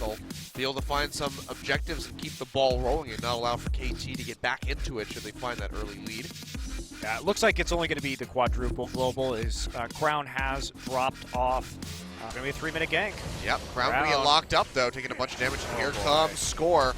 they'll be able to find some objectives and keep the ball rolling and not allow for KT to get back into it should they find that early lead. Yeah, it looks like it's only going to be the quadruple global. Is Crown has dropped off. Going to be a 3-minute gank. Yep, Crown going to get locked up though, taking a bunch of damage. And here comes Score.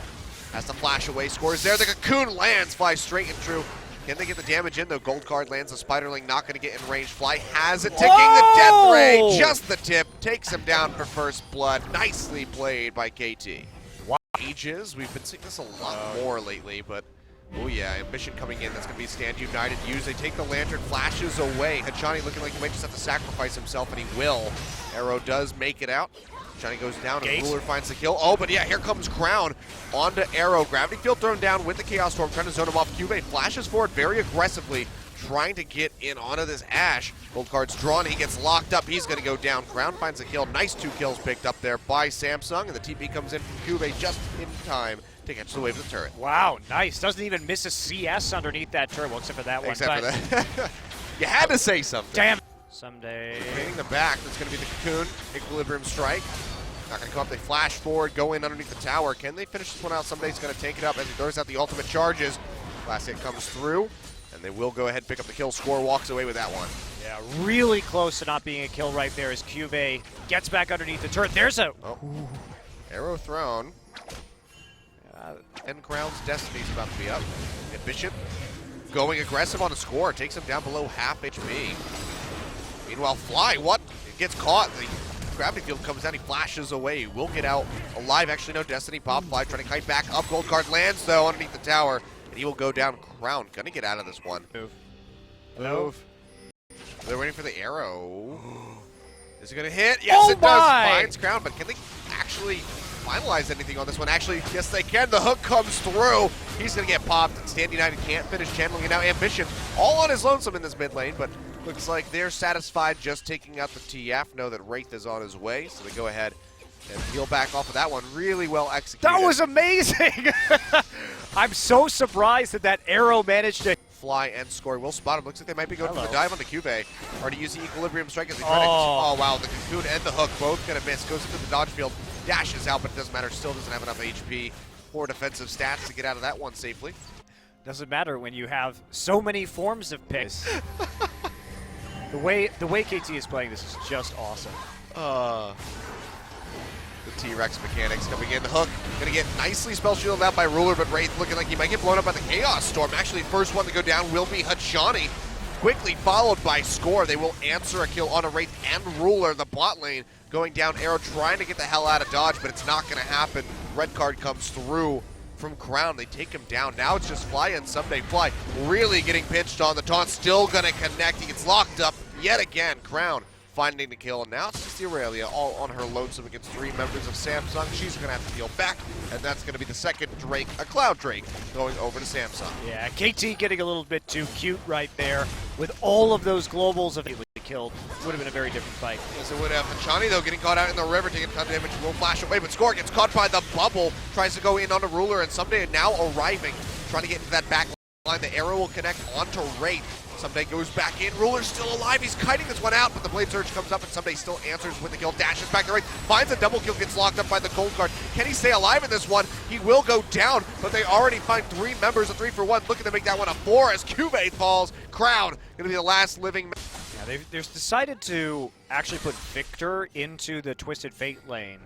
Has to flash away. Score is there. The cocoon lands, flies straight and true. Can they get the damage in though? Gold card lands. The Spiderling not going to get in range. Fly has it, taking the death ray. Just the tip. Takes him down for first blood. Nicely played by KT. Wow. Ages. We've been seeing this a lot more lately, but oh yeah, Ambition coming in. That's going to be Stand United use. They take the Lantern, flashes away. Hachani looking like he might just have to sacrifice himself, and he will. Arrow does make it out. Hachani goes down, and Ruler finds the kill. Oh, but yeah, here comes Crown onto Arrow. Gravity Field thrown down with the Chaos Storm, trying to zone him off. Cuvee flashes forward very aggressively, trying to get in onto this Ashe. Gold card's drawn, he gets locked up. He's going to go down. Crown finds a kill. Nice 2 kills picked up there by Samsung, and the TP comes in from Cuvee just in time to catch the wave of the turret. Wow, nice. Doesn't even miss a CS underneath that turret, well, except for that one. Except for that. You had to say something. Damn. Someday. Hitting the back, that's going to be the Cocoon. Equilibrium strike. Not going to come up. They flash forward, go in underneath the tower. Can they finish this one out? Somebody's going to take it up as he throws out the ultimate charges. Last hit comes through, and they will go ahead and pick up the kill. Score walks away with that one. Yeah, really close to not being a kill right there as Cuvee gets back underneath the turret. There's a... Oh. Arrow thrown. And Crown's Destiny's about to be up. Ambition going aggressive on a Score. Takes him down below half HP. Meanwhile, Fly, what? It gets caught. The Gravity Field comes down. He flashes away. Will get out alive. Actually, no. Destiny pop. Fly trying to kite back up. Gold card lands, though, underneath the tower. And he will go down. Crown gonna get out of this one. Move. They're waiting for the arrow. Is it gonna hit? Yes, it does. Finds Crown, but can they actually finalize anything on this one? Actually, yes, they can. The hook comes through. He's gonna get popped. Stand United can't finish channeling it now. Ambition all on his lonesome in this mid lane, but looks like they're satisfied just taking out the TF. Know that Wraith is on his way, so they go ahead and peel back off of that one. Really well executed. That was amazing! I'm so surprised that arrow managed to... Fly and Score will spot him. Looks like they might be going for the dive on the Cuvee. Or to use the Equilibrium Strike as they try to... Oh, wow. The Cocoon and the hook both going to miss. Goes into the dodge field. Dashes out, but it doesn't matter. Still doesn't have enough HP. Poor defensive stats to get out of that one safely. Doesn't matter when you have so many forms of picks. The way KT is playing this is just awesome. The T-Rex mechanics coming in. The hook going to get nicely spell shielded out by Ruler, but Wraith looking like he might get blown up by the Chaos Storm. Actually, first one to go down will be Hachani. Quickly followed by Score. They will answer a kill on a Wraith and Ruler. The bot lane going down. Arrow trying to get the hell out of dodge, but it's not going to happen. Red card comes through from Crown. They take him down. Now it's just Fly and Someday. Fly really getting pinched on. The taunt still going to connect. He gets locked up yet again. Crown finding the kill, and now it's just Aurelia all on her lonesome against 3 members of Samsung. She's going to have to deal back, and that's going to be the second Drake, a Cloud Drake, going over to Samsung. Yeah, KT getting a little bit too cute right there with all of those globals of killed. Would have been a very different fight. Yes, it would have. Hachani, though, getting caught out in the river, taking a ton of damage, will flash away, but Score gets caught by the bubble, tries to go in on the Ruler, and Someday now arriving, trying to get into that back line. The arrow will connect onto Wraith. Someday goes back in. Ruler's still alive. He's kiting this one out, but the Blade Surge comes up, and Someday still answers with the kill. Dashes back to Wraith. Finds a double kill, gets locked up by the Gold card. Can he stay alive in this one? He will go down, but they already find 3 members, a 3-for-1, looking to make that one a 4 as Cuvee falls. Crown going to be the last living. Yeah, they've decided to actually put Victor into the Twisted Fate lane.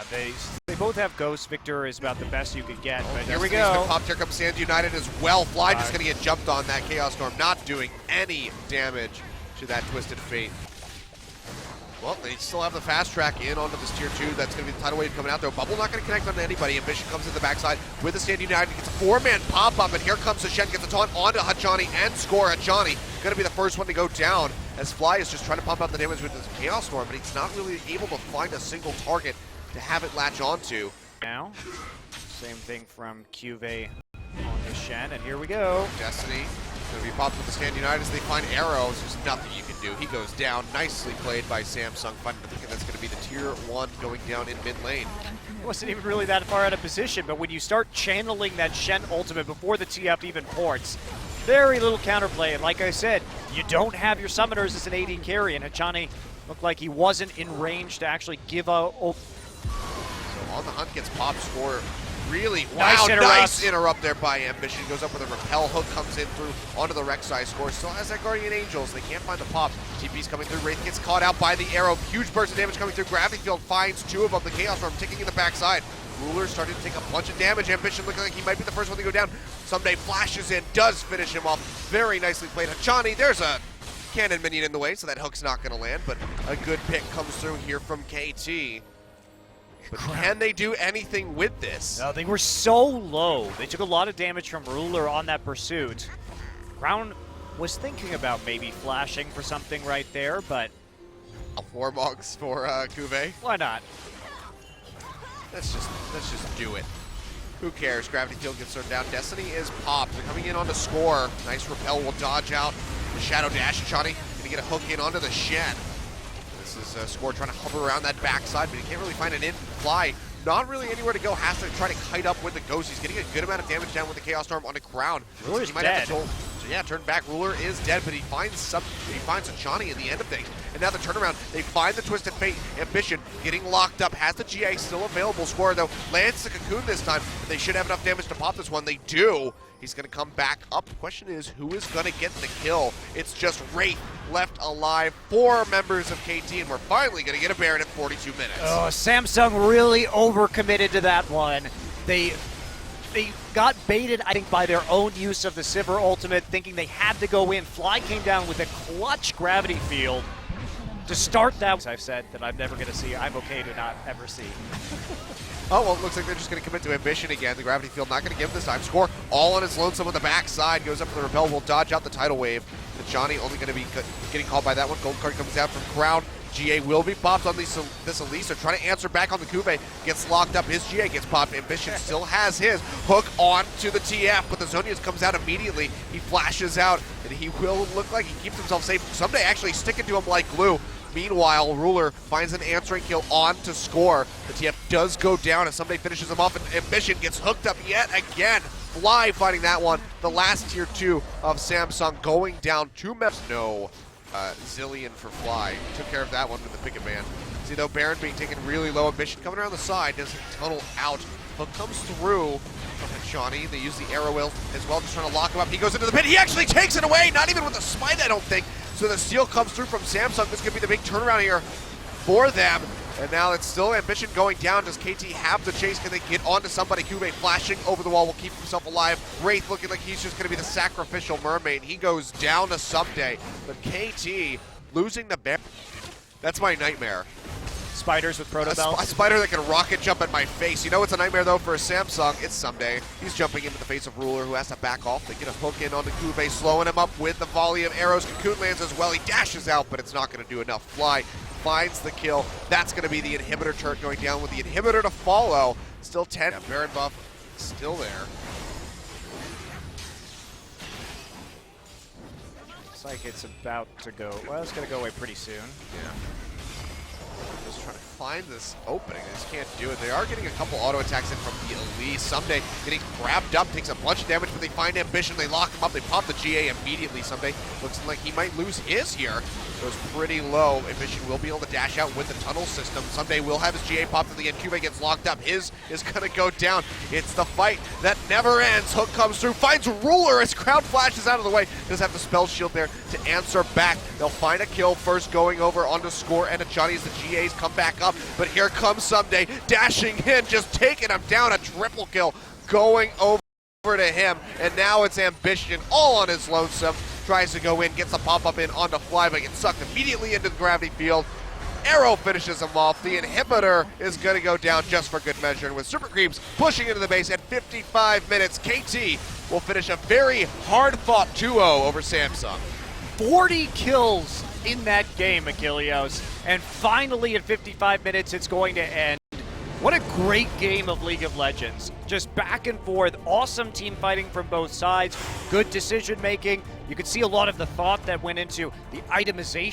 They both have Ghost. Victor is about the best you could get, but here we go. Popped. Here comes Stand United as well. Fly just going to get jumped on that Chaos Storm, not doing any damage to that Twisted Fate. Well, they still have the fast track in onto this tier 2. That's going to be the tidal wave coming out there. Bubble not going to connect onto anybody. Ambition comes in the backside with the Stand United. Gets a 4-man pop-up, and here comes Shen. Gets a taunt onto Hachani and Score. Hachani going to be the first one to go down as Fly is just trying to pump out the damage with this Chaos Storm, but he's not really able to find a single target to have it latch onto. Now, same thing from Cuvee on his Shen, and here we go. Destiny going to be popped with the Stand United as they find arrows. There's nothing you can do. He goes down. Nicely played by Samsung. Finding the pick, and that's going to be the tier 1 going down in mid lane. It wasn't even really that far out of position, but when you start channeling that Shen ultimate before the TF even ports, very little counterplay. And like I said, you don't have your summoners as an AD carry, and Hachani looked like he wasn't in range to actually give a on the hunt, gets popped, score. Really, Nice wow, interrupt. nice interrupt there by Ambition. Goes up with a repel hook, comes in through onto the Rek'Sai, scores. Still has that Guardian Angels. They can't find the pops. TP's coming through. Wraith gets caught out by the arrow. Huge burst of damage coming through. Gravity Field finds two of them. The Chaos Storm ticking in the backside. Ruler starting to take a bunch of damage. Ambition looking like he might be the first one to go down. Someday flashes in, does finish him off. Very nicely played. Hachani, there's a cannon minion in the way, so that hook's not going to land, but a good pick comes through here from KT. But can they do anything with this? No, they were so low. They took a lot of damage from Ruler on that pursuit. Crown was thinking about maybe flashing for something right there, but A 4 Mogs for Cuvée. why not? Let's just do it. Who cares? Gravity Field gets thrown down. Destiny is popped. They're coming in on the score. Nice repel will dodge out. The Shadow Dash. Chani gonna get a hook in onto the Shen. This is Score trying to hover around that backside, but he can't really find an in fly. Not really anywhere to go. Has to try to kite up with the Ghost. He's getting a good amount of damage down with the Chaos Storm on the ground. Ruler's he might dead. have to so yeah, turn back. Ruler is dead, but he finds a Chani in the end of things. And now the turnaround, they find the Twisted Fate. Ambition getting locked up. Has the GA still available. Score though lands the Cocoon this time. They should have enough damage to pop this one. They do. He's going to come back up. The question is, who is going to get the kill? It's just Wraith left alive. 4 members of KT, and we're finally going to get a Baron at 42 minutes. Oh, Samsung really overcommitted to that one. They got baited, I think, by their own use of the Sivir ultimate, thinking they had to go in. Fly came down with a clutch gravity field to start that. I've said that I'm never going to see. I'm okay to not ever see. Oh, well, it looks like they're just going to commit to Ambition again. The Gravity Field not going to give this time. Score all on his lonesome on the backside. Goes up for the repel. Will dodge out the tidal wave. The Johnny only going to be getting called by that one. Gold card comes down from Crown. GA will be popped on this Elise. They're trying to answer back on the Cuvée. Gets locked up. His GA gets popped. Ambition still has his hook on to the TF, but the Zonius comes out immediately. He flashes out, and he will look like he keeps himself safe. Someday actually sticking to him like glue. Meanwhile, Ruler finds an answering kill on to Score. The TF does go down as Someday finishes him off, and Ambition gets hooked up yet again. Fly fighting that one. The last tier 2 of Samsung going down 2 members. No. Zillion for Fly. Took care of that one with the picket ban. See though, Baron being taken really low. Ambition coming around the side, doesn't tunnel out. Hook comes through from Hachani. They use the arrow wheel as well, just trying to lock him up. He goes into the pit. He actually takes it away, not even with a smite, I don't think. So the steal comes through from Samsung. This could be the big turnaround here for them. And now it's still Ambition going down. Does KT have the chase? Can they get onto somebody? Cuvée flashing over the wall will keep himself alive. Wraith looking like he's just going to be the sacrificial mermaid. He goes down to Someday. But KT losing the bear. That's my nightmare. Spiders with proto A bells. spider that can rocket jump at my face. You know it's a nightmare though for a Samsung. It's Someday. He's jumping into the face of Ruler, who has to back off. They get a hook in onto Cuvée, slowing him up with the volley of arrows. Cocoon lands as well. He dashes out, but it's not going to do enough. Fly finds the kill. That's going to be the inhibitor turret going down with the inhibitor to follow. Still 10. Yeah, Baron buff still there. Looks like it's about to go. Well, it's going to go away pretty soon. Yeah. Just trying to find this opening. They just can't do it. They are getting a couple auto attacks in from the Elise. Someday getting grabbed up, takes a bunch of damage, but they find Ambition. They lock him up. They pop the GA immediately. Someday looks like he might lose his here. Goes pretty low. Ambition will be able to dash out with the tunnel system. Someday will have his GA popped at the end. Cuvée gets locked up. His is going to go down. It's the fight that never ends. Hook comes through, finds Ruler as Crowd flashes out of the way. Does have the spell shield there to answer back. They'll find a kill first going over onto Score and Achani as the GAs come back up. But here comes Someday dashing in, just taking him down. A triple kill going over to him. And now it's Ambition all on his lonesome. Tries to go in, gets a pop-up in onto Fly, but gets sucked immediately into the gravity field. Arrow finishes him off. The inhibitor is going to go down just for good measure. And with Super Creeps pushing into the base at 55 minutes, KT will finish a very hard-fought 2-0 over Samsung. 40 kills in that game, Achilleos. And finally at 55 minutes, it's going to end. What a great game of League of Legends. Just back and forth, awesome team fighting from both sides, good decision making. You could see a lot of the thought that went into the itemization